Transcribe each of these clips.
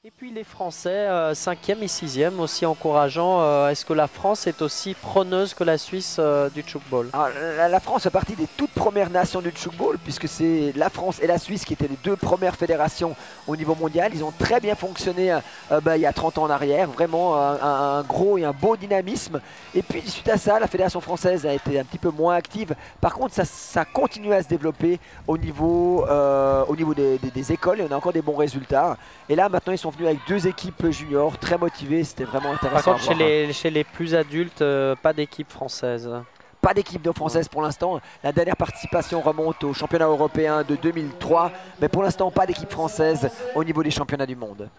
Et puis les Français, 5e et 6e, aussi encourageant. Est-ce que la France est aussi preneuse que la Suisse du tchoukball? Alors, la France fait partie des toutes premières nations du tchoukball, puisque c'est la France et la Suisse qui étaient les deux premières fédérations au niveau mondial. Ils ont très bien fonctionné il y a 30 ans en arrière, vraiment un gros et un beau dynamisme. Et puis suite à ça, la fédération française a été un petit peu moins active. Par contre, ça continue à se développer au niveau des écoles et on a encore des bons résultats. Et là, maintenant, ils sont venus avec deux équipes juniors très motivées. C'était vraiment Par intéressant à contre, voir. chez les plus adultes, pas d'équipe française. Pas d'équipe de française pour l'instant. La dernière participation remonte au championnat européen de 2003. Mais pour l'instant, pas d'équipe française au niveau des championnats du monde.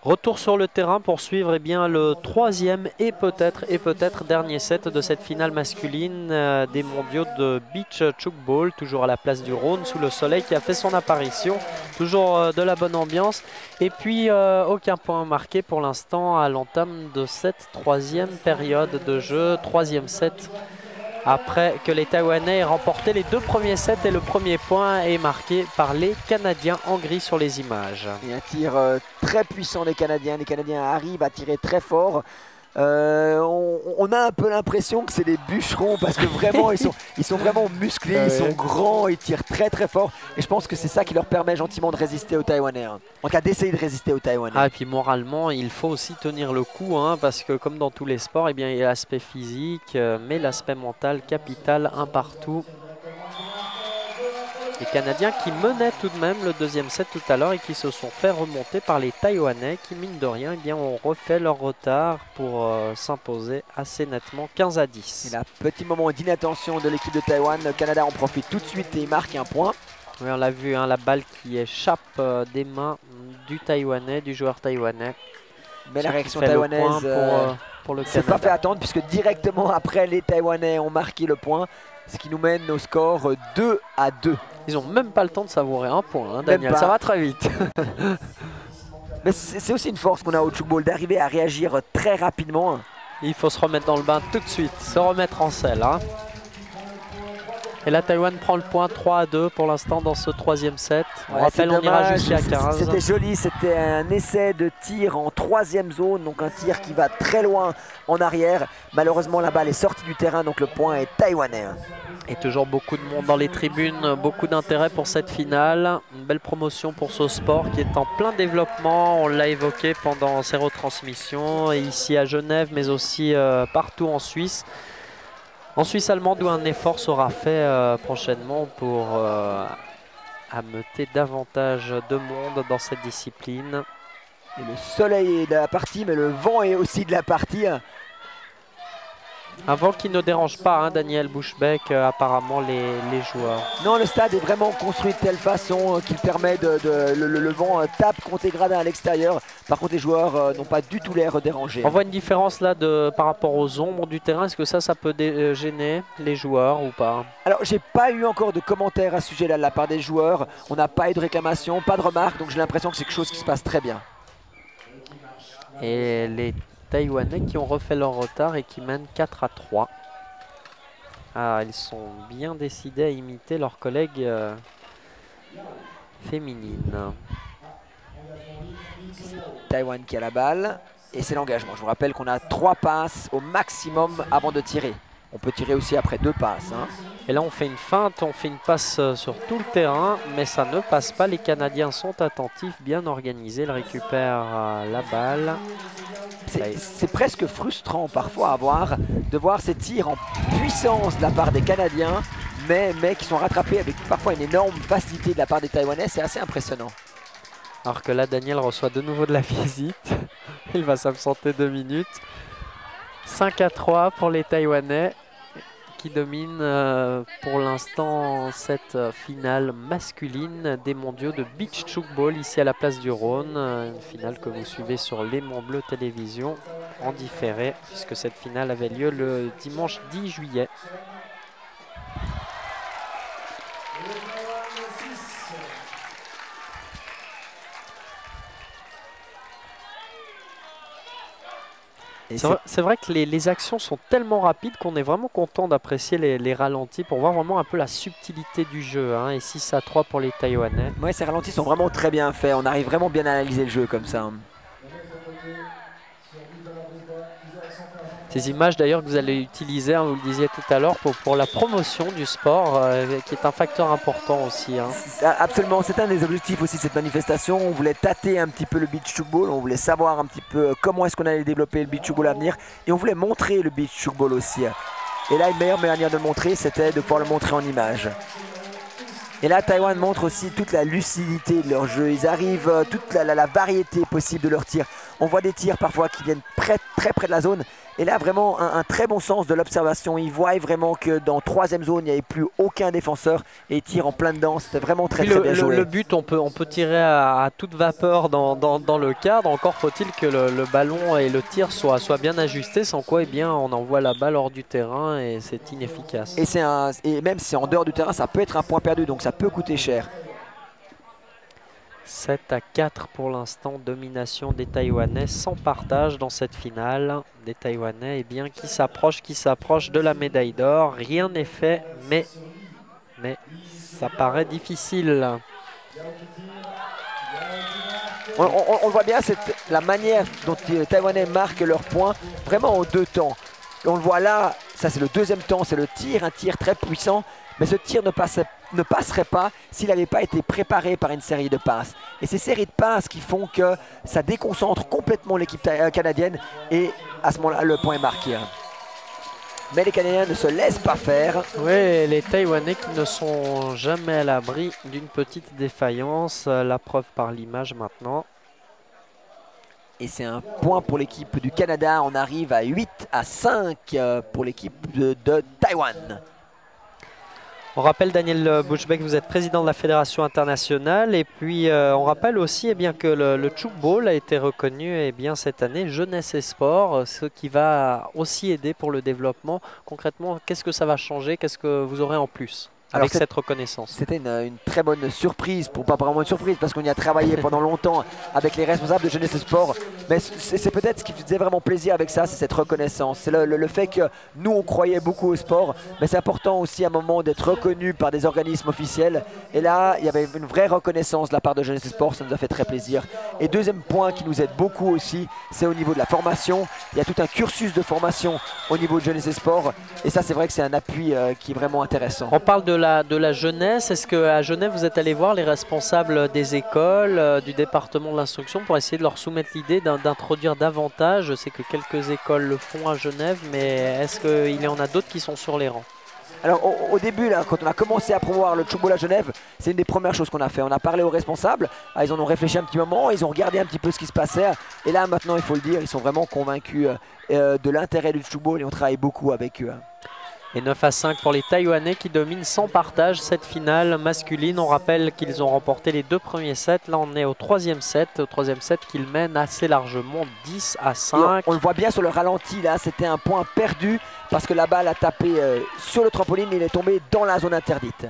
Retour sur le terrain pour suivre le troisième et peut-être dernier set de cette finale masculine des mondiaux de beach tchoukball, toujours à la place du Rhône sous le soleil qui a fait son apparition, toujours de la bonne ambiance et puis aucun point marqué pour l'instant à l'entame de cette troisième période de jeu, troisième set. Après que les Taïwanais aient remporté les deux premiers sets et le premier point est marqué par les Canadiens en gris sur les images. Et un tir très puissant des Canadiens. Les Canadiens arrivent à tirer très fort. On a un peu l'impression que c'est des bûcherons parce que vraiment ils sont vraiment musclés, ils sont grands, ils tirent très très fort et je pense que c'est ça qui leur permet gentiment de résister aux Taïwanais. En cas d'essayer de résister aux Taïwanais. Ah, et puis moralement, il faut aussi tenir le coup parce que comme dans tous les sports, il y a l'aspect physique, mais l'aspect mental capital, un partout. Les Canadiens qui menaient tout de même le deuxième set tout à l'heure et qui se sont fait remonter par les Taïwanais qui, mine de rien, ont refait leur retard pour s'imposer assez nettement 15-10. Et là, petit moment d'inattention de l'équipe de Taïwan. Le Canada en profite tout de suite et il marque un point. Oui, on l'a vu, la balle qui échappe des mains du Taïwanais, du joueur taïwanais. Mais la réaction taïwanaise pour le s'est pas fait attendre puisque directement après les Taïwanais ont marqué le point. Ce qui nous mène au score 2-2. Ils n'ont même pas le temps de savourer un point, Daniel, ça va très vite. Mais c'est aussi une force qu'on a au tchoukball, d'arriver à réagir très rapidement. Il faut se remettre dans le bain tout de suite, se remettre en selle. Et là, Taïwan prend le point 3-2 pour l'instant dans ce troisième set. On rappelle, on ira jusqu'à 15. C'était joli, c'était un essai de tir en troisième zone, donc un tir qui va très loin en arrière. Malheureusement, la balle est sortie du terrain, donc le point est taïwanais. Et toujours beaucoup de monde dans les tribunes, beaucoup d'intérêt pour cette finale. Une belle promotion pour ce sport qui est en plein développement. On l'a évoqué pendant ces retransmissions, et ici à Genève, mais aussi partout en Suisse. En Suisse allemande, où un effort sera fait prochainement pour ameuter davantage de monde dans cette discipline. Et le soleil est de la partie, mais le vent est aussi de la partie. Un vent qui ne dérange pas, Daniel Buschbeck, apparemment les joueurs. Non, le stade est vraiment construit de telle façon qu'il permet le vent tape contre les gradins à l'extérieur. Par contre, les joueurs n'ont pas du tout l'air dérangés. On voit une différence là par rapport aux ombres du terrain. Est-ce que ça peut gêner les joueurs ou pas? Alors, j'ai pas eu encore de commentaires à ce sujet-là de la part des joueurs. On n'a pas eu de réclamation, pas de remarques, donc j'ai l'impression que c'est quelque chose qui se passe très bien. Et les Taïwanais qui ont refait leur retard et qui mènent 4-3. Ah, ils sont bien décidés à imiter leurs collègues féminines. Taïwan qui a la balle et c'est l'engagement. Je vous rappelle qu'on a 3 passes au maximum avant de tirer. On peut tirer aussi après 2 passes. Et là on fait une feinte, on fait une passe sur tout le terrain, mais ça ne passe pas. Les Canadiens sont attentifs, bien organisés. Ils récupèrent la balle. C'est presque frustrant parfois de voir ces tirs en puissance de la part des Canadiens, mais qui sont rattrapés avec parfois une énorme facilité de la part des Taïwanais. C'est assez impressionnant. Alors que là, Daniel reçoit de nouveau de la visite. Il va s'absenter 2 minutes. 5-3 pour les Taïwanais qui dominent pour l'instant cette finale masculine des mondiaux de beach tchoukball ici à la place du Rhône. Une finale que vous suivez sur Léman Bleu Télévision en différé puisque cette finale avait lieu le dimanche 10 juillet. C'est vrai que les actions sont tellement rapides qu'on est vraiment content d'apprécier les ralentis pour voir vraiment un peu la subtilité du jeu. Hein. Et 6-3 pour les Taïwanais. Ouais, ces ralentis sont vraiment très bien faits. On arrive vraiment bien à analyser le jeu comme ça. Hein. Ces images d'ailleurs que vous allez utiliser, hein, vous le disiez tout à l'heure, pour la promotion du sport, qui est un facteur important aussi. Hein. Absolument, c'est un des objectifs aussi de cette manifestation. On voulait tâter un petit peu le beach football, on voulait savoir un petit peu comment est-ce qu'on allait développer le beach football à venir, et on voulait montrer le beach football aussi. Et là, une meilleure manière de le montrer, c'était de pouvoir le montrer en images. Et là, Taïwan montre aussi toute la lucidité de leur jeu. Ils arrivent, toute la variété possible de leurs tirs. On voit des tirs parfois qui viennent très près de la zone. Et là, vraiment, un très bon sens de l'observation. Ils voient vraiment que dans troisième zone, il n'y avait plus aucun défenseur. Et ils tirent en plein dedans. C'était vraiment très bien joué. Le but, on peut tirer à toute vapeur dans le cadre. Encore faut-il que le ballon et le tir soient bien ajustés. Sans quoi, eh bien, on envoie la balle hors du terrain et c'est inefficace. Et même si c'est en dehors du terrain, ça peut être un point perdu. Donc ça peut coûter cher. 7-4 pour l'instant, domination des Taïwanais sans partage dans cette finale. Des Taïwanais qui s'approchent de la médaille d'or. Rien n'est fait, mais ça paraît difficile. On voit bien la manière dont les Taïwanais marquent leurs points, vraiment en deux temps. On le voit là, ça c'est le deuxième temps, c'est le tir, un tir très puissant. Mais ce tir ne passerait pas s'il n'avait pas été préparé par une série de passes. Et ces séries de passes qui font que ça déconcentre complètement l'équipe canadienne. Et à ce moment-là, le point est marqué. Mais les Canadiens ne se laissent pas faire. Oui, les Taïwanais qui ne sont jamais à l'abri d'une petite défaillance. La preuve par l'image maintenant. Et c'est un point pour l'équipe du Canada. On arrive à 8-5 pour l'équipe de Taïwan. On rappelle, Daniel Bushbeck, vous êtes président de la Fédération internationale. Et puis, on rappelle aussi que le Tchoukball a été reconnu cette année Jeunesse et Sport, ce qui va aussi aider pour le développement. Concrètement, qu'est-ce que ça va changer? Qu'est-ce que vous aurez en plus avec cette reconnaissance? C'était une très bonne surprise, pas vraiment une surprise parce qu'on y a travaillé pendant longtemps avec les responsables de Jeunesse et Sport. Mais c'est peut-être ce qui faisait vraiment plaisir avec ça, c'est cette reconnaissance. C'est le fait que nous on croyait beaucoup au sport, mais c'est important aussi à un moment d'être reconnu par des organismes officiels. Et là, il y avait une vraie reconnaissance de la part de Jeunesse et Sport, ça nous a fait très plaisir. Et deuxième point qui nous aide beaucoup aussi, c'est au niveau de la formation. Il y a tout un cursus de formation au niveau de Jeunesse et Sport. Et ça, c'est vrai que c'est un appui qui est vraiment intéressant. On parle de la jeunesse. Est-ce qu'à Genève, vous êtes allé voir les responsables des écoles, du département de l'instruction pour essayer de leur soumettre l'idée d'introduire davantage? Je sais que quelques écoles le font à Genève, mais est-ce qu'il y en a d'autres qui sont sur les rangs? Alors au début, là, quand on a commencé à promouvoir le tchoukball à Genève, c'est une des premières choses qu'on a fait. On a parlé aux responsables, ils en ont réfléchi un petit moment, ils ont regardé un petit peu ce qui se passait. Et là maintenant, il faut le dire, ils sont vraiment convaincus de l'intérêt du tchoukball et on travaille beaucoup avec eux. Et 9-5 pour les Taïwanais qui dominent sans partage cette finale masculine. On rappelle qu'ils ont remporté les 2 premiers sets. Là, on est au troisième set qu'ils mènent assez largement 10-5. On le voit bien sur le ralenti, là, c'était un point perdu parce que la balle a tapé sur le trampoline et il est tombé dans la zone interdite.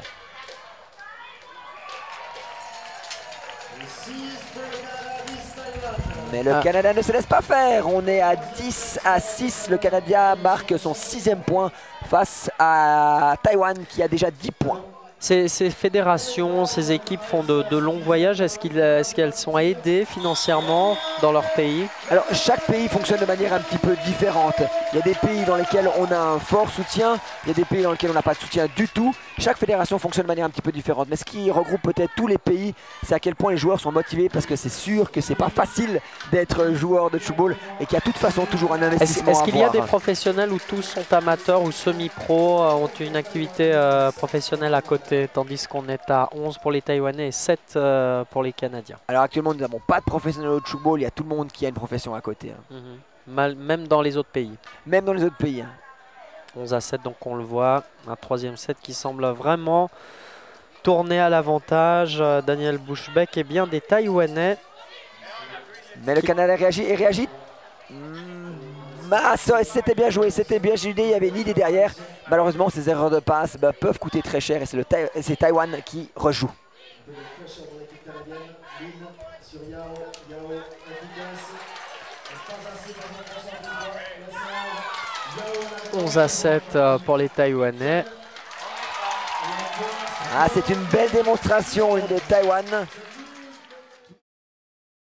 Mais le Canada ne se laisse pas faire. On est à 10-6. Le Canada marque son 6e point face à Taïwan qui a déjà 10 points. Ces fédérations, ces équipes font de longs voyages. Est-ce qu'elles sont aidées financièrement dans leur pays? Alors chaque pays fonctionne de manière un petit peu différente. Il y a des pays dans lesquels on a un fort soutien, il y a des pays dans lesquels on n'a pas de soutien du tout. Chaque fédération fonctionne de manière un petit peu différente. Mais ce qui regroupe peut-être tous les pays, c'est à quel point les joueurs sont motivés parce que c'est sûr que c'est pas facile d'être joueur de tchoukball et qu'il y a de toute façon toujours un investissement. Est-ce qu'il y a des professionnels où tous sont amateurs ou semi-pro, ont une activité professionnelle à côté, tandis qu'on est à 11 pour les Taïwanais et 7 pour les Canadiens? Alors actuellement nous n'avons pas de professionnels au tchoukball, il y a tout le monde qui a une profession à côté. Même dans les autres pays? Même dans les autres pays. 11-7, donc on le voit, un troisième set qui semble vraiment tourner à l'avantage. Daniel Bushbeck et bien des Taïwanais. Mais le Canada réagit et réagit. C'était bien joué, c'était bien joué, il y avait une idée derrière. Malheureusement, ces erreurs de passe peuvent coûter très cher et c'est Taïwan qui rejoue. 11-7 pour les Taïwanais. Ah, c'est une belle démonstration, une de Taïwan.